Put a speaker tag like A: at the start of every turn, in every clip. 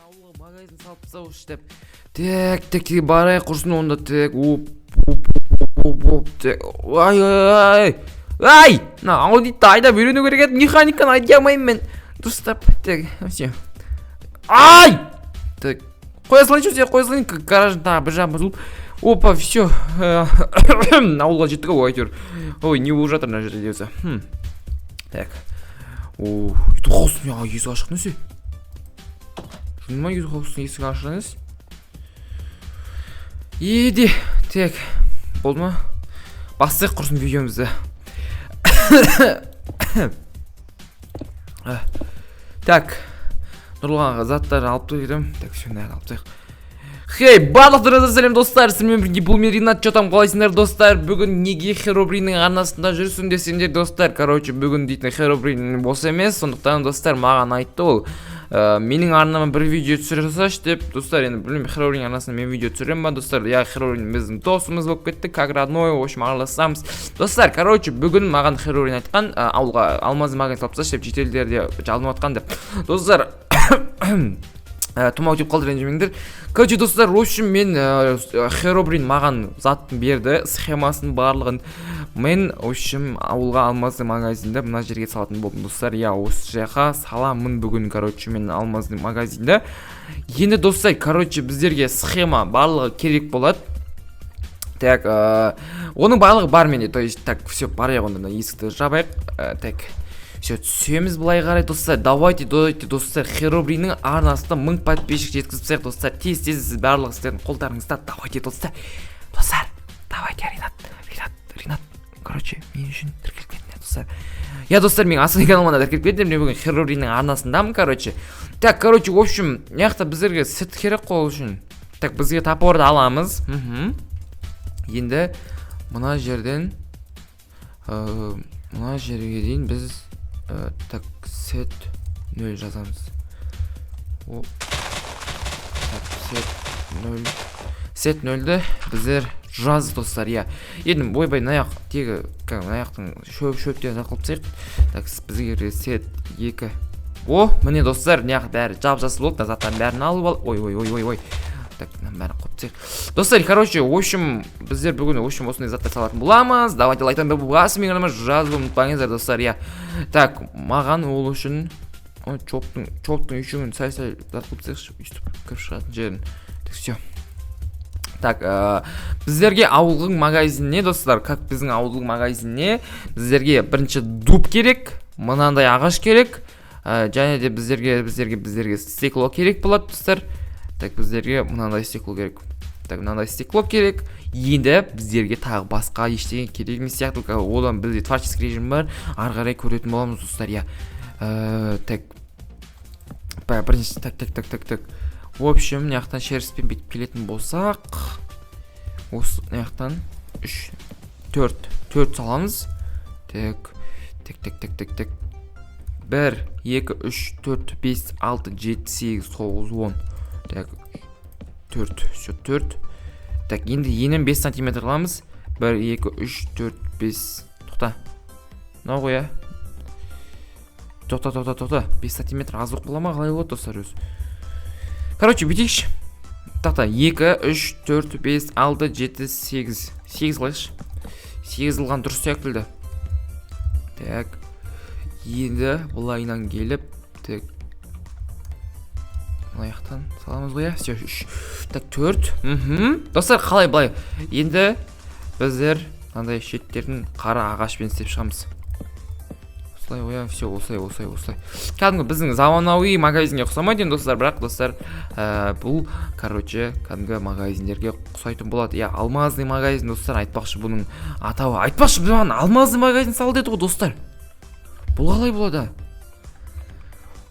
A: ауылға магазин салып тастаушы деп. Так, барайық құрсын онда. Так, ай! На, аудитті айдап үйрену керек еді, механиканы айдай алмаймын мен. Дұрыстап. Так, все. Ай! Так, қоя салайын, гаражын тағы бір жағын бұзылып. Опа, все. Ауылға жеттік ау, әйтеуір. Ой, не болып жатыр мына жерде өзі. Так. О, үйді қаусын, есік ашық несі? Шынма үйді қаусын, есік ашық несі? Еді. Так, болды ма? Бастық құрсын видеомызды. Так, Нұрланға заттарын алып тұр. Так, все, алып тұр. Хей, барлықтарыңызға сәлем достар, сіздермен бірге бұл мен Ринат, что-там қалайсыңдар достар? Бүгін неге Херобриннің арнасында жүрсің десеңдер достар, короче, бүгін дейтін Херобрин бос емес, сондықтан достар маған айтты ол. Менің арнама бір видео түсіре салшы деп, достар, енді білмеймін, Херобрин арнасында мен видео түсірем ба, достар? Я Херобрин біздің досымыз болып кетті, как родной, в общем, араласамыз. Достар, короче, бүгін маған Херобрин айтқан, ауылға алмазды магазин салып тасташы деп, шетелдерде жалынып атқан деп. Достар, тұмау деп қалды ренжімеңдер. Короче, достар, в общем, мен Херобрин маған заттын берді, схемасын барлығын. Мен, в общем, ауылға алмазды магазинді мына жерге салатын болдым, достар. Я осы жаққа саламын бүгін, короче, мен алмазды магазинді. Енді, достар, короче, біздерге схема барлығы керек болады. Так, оның барлығы бар менде, то есть, так, все, барайық онда, есікті жабайық. Так, все, түсеміз былай қарай, достар. Давайте, достар, Херобриннің арнасында 1000 подписчик жеткізіп, достар. Тез сіз барлығы сіздердің қолдарыңызда. Давайте, достар. Достар, давайте, Ринат. Короче, мен үшін тіркеліп кетті, достар. Я, достар, мен асыл каналымда тіркеліп кеттім, мен бүгін Херобриннің арнасындамын, короче. Так, короче, в общем, яқта біздерге сет керек қол үшін. Так, бізге топорды аламыз. Енді мына жерден мына жерге дейін біз так, сет 0 жазамыз. Так, сет 0-ді біздер жазды, достар, я. Енді ойбай наяқ, тегі, наяқтың шөптен қылып тек. Так, бізге сет 2. О, міне, достар, наяқ бәрі жап-жасы болды, заттарын бәрін алып ал. Ой. Так, бәрі қылып тек. Достар, короче, в общем, біздер бүгін, в общем, осындай заттар салатын боламыз. Давайте лайктан да бұғасы мен ғалама жазып ұмытпаңыздар, достар, я. Так, маған ол үшін чоптың үшігін сай-сай зат қылып текші, үстіп кіріп шығатын жерін. Так, все. Так, біздерге ауылғың магазинне, достар, как біздің ауылғың магазинне, біздерге бірінші дуб керек, мынандай ағаш керек, және де біздерге стекло керек болады, достар. Так, біздерге мынандай стекло керек. Так, мынандай стекло керек. Енді біздерге тағы басқа ештеңе керек емес сияқты. Одан бізде творческий режим бар. Ары қарай көретін боламыз, достар, я. Так. Бірінші, так. В общем, мынаяқтан шеріспен бетіп келетін болсақ, осы мынаяқтан 4 саламыз. Так. 1, 2, 3, 4, 5, 6, 7, 8, 9, 10. Так, 4. Так, енді енем 5 сантиметр аламыз. 1, 2, 3, 4, 5. Тоқта. Мынау ғой, я. Тоқта. 5 сантиметр аз болып қала ма, қалай болады, достар, өз. Короче, бүйтейікші. Тоқта, 2, 3, 4, 5, 6, 7, 8. 8 қылайықшы. 8 қылған дұрыс сияқты. Так. Енді бұлайынан келіп, так. Аяқтан саламыз ғой, все, 3. Так, 4. Достар, қалай былай? Енді біздер мынандай шеттерін қара ағашпен істеп шығамыз. Осылай ғой, все, осылай. Кәдімгі біздің заманауи магазинге ұқсамайды, достар, бірақ достар, бұл, короче, кәдімгі магазиндерге ұқсайтын болады. Я, алмазный магазин, достар, айтпақшы бұның атауы. Айтпақшы, бұған алмазный магазин салды еді ғой, достар. Бұл қалай болады?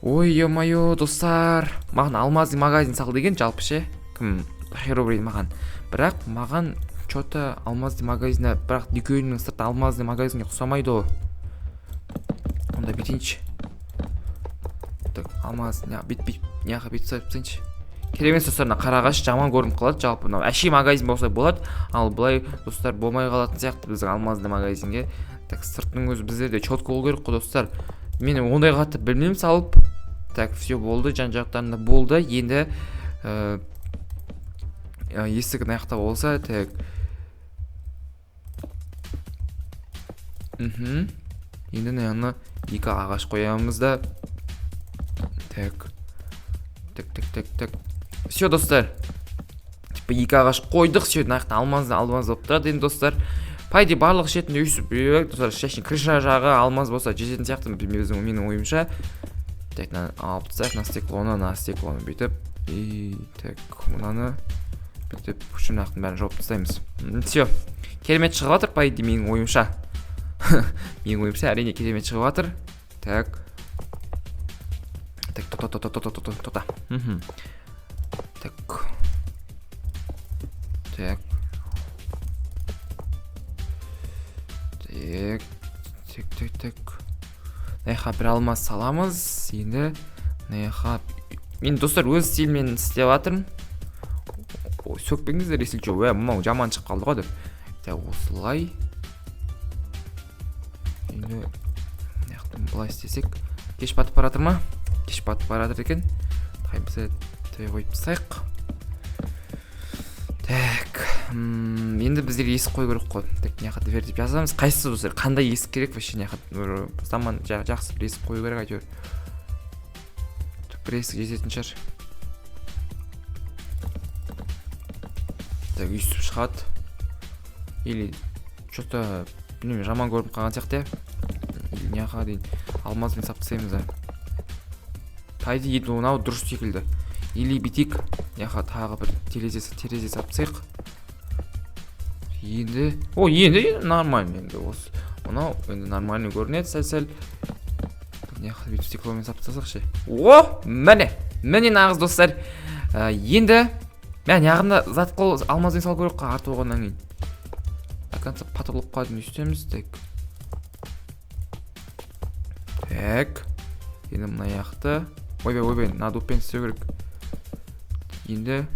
A: Ой, ё-моё, достар, маған алмазный магазин сал деген жалпы ше. Кім? Херобрин маған. Бірақ маған что-то алмазный магазинде, бірақ дүкеннің сырты алмазный магазинге ұқсамайды ғой. Онда бетінші. Так, алмаз, неға бет сапсыншы. Керемес, достарына қарағаш жаман көрініп қалады, жалпы. Әшей магазин болса болады, ал бұлай достар болмай қалатын сияқты біздің алмазный магазинге. Так, сыртының өзі біздерде четко болу керек қой, достар. Мен ондай қатты білмеймін салып. Так, все болды, жан жақтарында болды. Енді есігін аяқта болса, так. Енді мынаны екі ағаш қоямыз да. Так. Все, достар. Типа екі ағаш қойдық, все, мынаяқта алмаз болып тұрады енді, достар. По идее, барлық шетінде үйсіп, достар, шешін крыша жағы алмаз болса жететін сияқты, менің ойымша. Так, алып тастайық, на стеклоны бүйтіп. И так, мынаны бүйтіп, шынақтың бәрін жауып тастаймыз. Все, керемет шығып жатыр, по идее, менің ойымша. Менің ойымша әрине керемет шығып жатыр. Так. Так, тота. Так. Наяқа бір алмаз саламыз. Енді наяқа... Мен, достар, өз стилмен істеп жатырмын. Сөкпеңіздер, есіл жо. Мұнау жаман шығып қалды ғой деп. Так, осылай. Енді наяқтың бұлай істесек. Кеш батып баратыр ма? Кеш батып баратыр екен. Тайымызды қойып тастайық. Так, енді біздер есік қой керек қой. Так, наяқа дверь деп жазамыз. Қайсысы, достар? Қандай есік керек? Вообще наяқа заман жақсы бір есік қой керек әйтеуір. Бір есік жететін шығар. Так, үйсіп шығады. Или что-то, білмеймін, жаман көріп қалған сияқты. Или наяқа дейін алмазбен саптасаймыз. Тайды енді онау дұрыс секілді. Или битик, наяқа тағы бір терезе саптасайық. Енді нормально енді осы. Онау енді нормально көрінеді, сәл-сәл. Наяқа бүйтіп стекломен саптасақ ше. Міне нағыз, достар. Енді мен яғында затқол алмазбен сал көріп қа артып оғаннан кейін. Аканса патылып қадын үстеміз. Так. Енді мұна яқты. Ойбай, надуппен істеу керек. Енді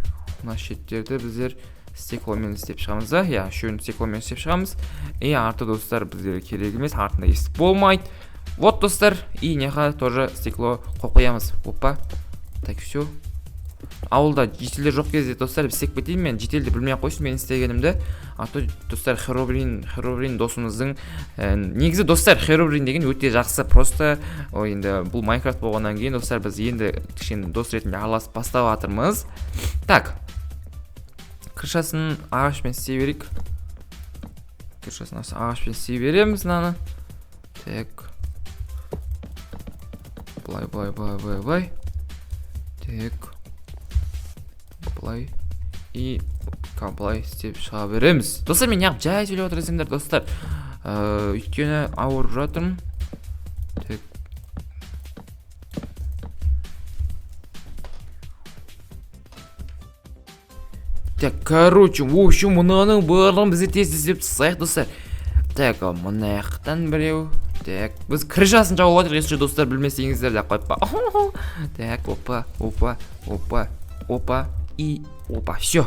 A: мұна шеттерді біздер стекломен істеп шығамыз да. Үшеуін стекломен істеп шығамыз. Арты, достар, біздер керек емес. Артында есік болмайды. Вот, достар. Неға тоже стекло қоқоямыз. Опа. Так, все. Ауылда жетелер жоқ кезде, достар, істеп кетейін. Мен жетелді білмей қойсын мен істегенімді. Аты, достар, Херобрин досымыздың. Негізі, достар, Херобрин деген өте жақсы. Просто енді бұл Майнкрафт болғаннан кейін, достар, біз енді кішкене дос ретінде араласып бастап жатырмыз. Так. Крышасын ағашпен істей берейік. Крышасын ағашпен істей береміз мынаны. Так. Былай. Так. Былай. И былай істеп шыға береміз. Достар, мен яғып жай сөйлеп отырсыңдар, достар. Өйткені ауырып жатырмын. Так. Так, короче, в общем, мұнаның барлығын бізде тез істеп тастайық, достар. Так, мұна яқтан біреу. Так, біз крышасын жауып отырық, если достар білмесеңіздер де қойып па. Так, опа и опа, все.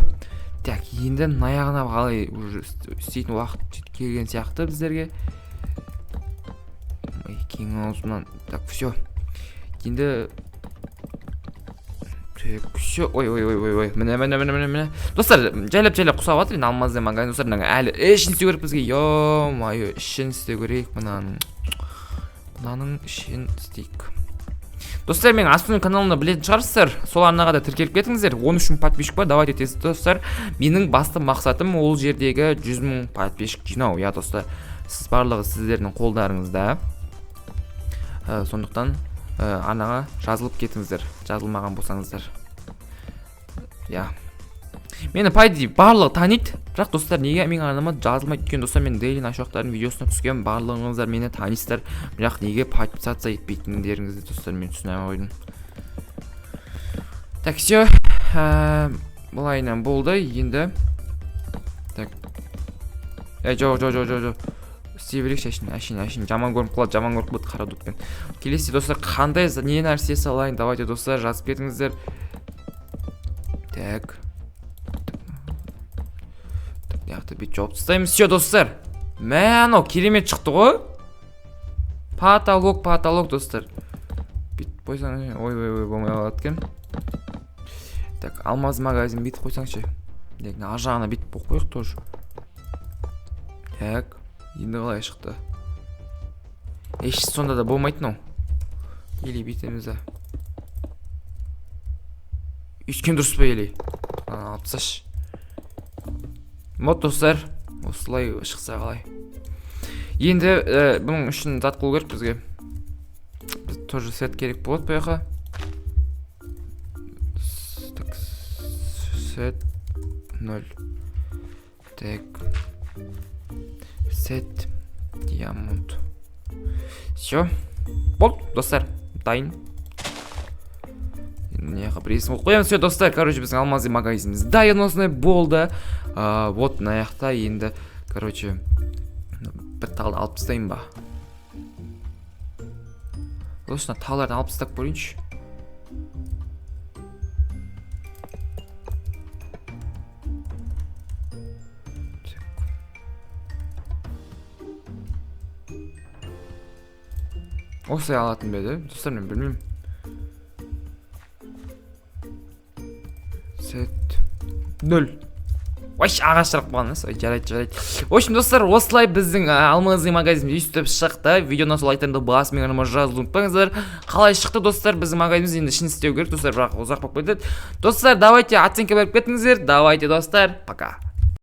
A: Так, енді наяғына қалай уже істейтін уақыт келген сияқты біздерге. Кейін аузымнан. Так, все. Енді так, все. Ой. Міне. Достар, жайлап құсап жатыр. Енді алмазден магазин, достар, әлі ішін істеу керек бізге. Йо-майо, ішін істеу керек мынаның ішін істейік. Достар, мен Астудың каналында білетін шығарсыздар. Сол арнаға да тіркеліп кетіңіздер. 13 мың подписчик бар. Давайте тез, достар. Менің басты мақсатым ол жердегі 100 мың подписчик жинау. Достар, сіз барлығы сіздердің қолдарыңызда. Сондықтан арнаға жазылып кетіңіздер. Жазылмаған болсаңыздар. Мені пайди барлығы таниды. Бірақ, достар, неге мен арнама жазылмайды екен? Достар, мен Дейлин ашуақтардың видеосына түскен барлығыңыздар мені танисыздар. Бірақ неге подписаться етпейтіндеріңізді, достар, мен түсіне қойдым. Так, все. Бұлайынан болды. Енді. Так. Жо. Істей берейікші әшін. Жаман көріп қалады, жаман көріп қалады қара дұтпен. Келесі, достар, қандай не нәрсе салайын? Давайте, достар, жазып кетіңіздер. Так. Яқты бет жауып тастаймыз. Все, достар. Анау керемет шықты ғой. Потолок, достар. қойсаң, ой, болмай қалады екен. Так, алмаз магазин бүйтіп қойсаңшы. Ар жағына бүйтіп болып қойық тоже. Так, енді қалай шықты? Еш сонда да болмайтын ау. Или бүйтеміз да. Өйткен дұрыс па елей? Алып тасташы. Вот достар, осылай шықса қалай. Енді бұның үшін зат қылу керек бізге. Біз тоже сет керек болады бұл жаққа. Так, сет 0. Так. Сет диамант. Все. Болды, достар. Дайын. Неға пресін қоямыз. Все, достар, короче, біздің алмазы магазиніміз дайын осындай болды. Вот мына жақта енді, короче, бір талды алып тастайын ба. Осына талдарды алып тастап көрейінші. Осылай алатын беді, достар, мен білмеймін. Сет 0. Ойш, ағашырақ бағаныз. Жарайды. В общем, достар, осылай біздің алмазы магазин өйстіп шықты. Видеоны сол айтарында басым менің жазылып ұмытпаңыздар. Қалай шықты, достар, біздің магазиніміз енді ішін істеу керек, достар, бірақ ұзақ болып кетеді. Достар, давайте оценка беріп кетіңіздер. Давайте, достар, пока.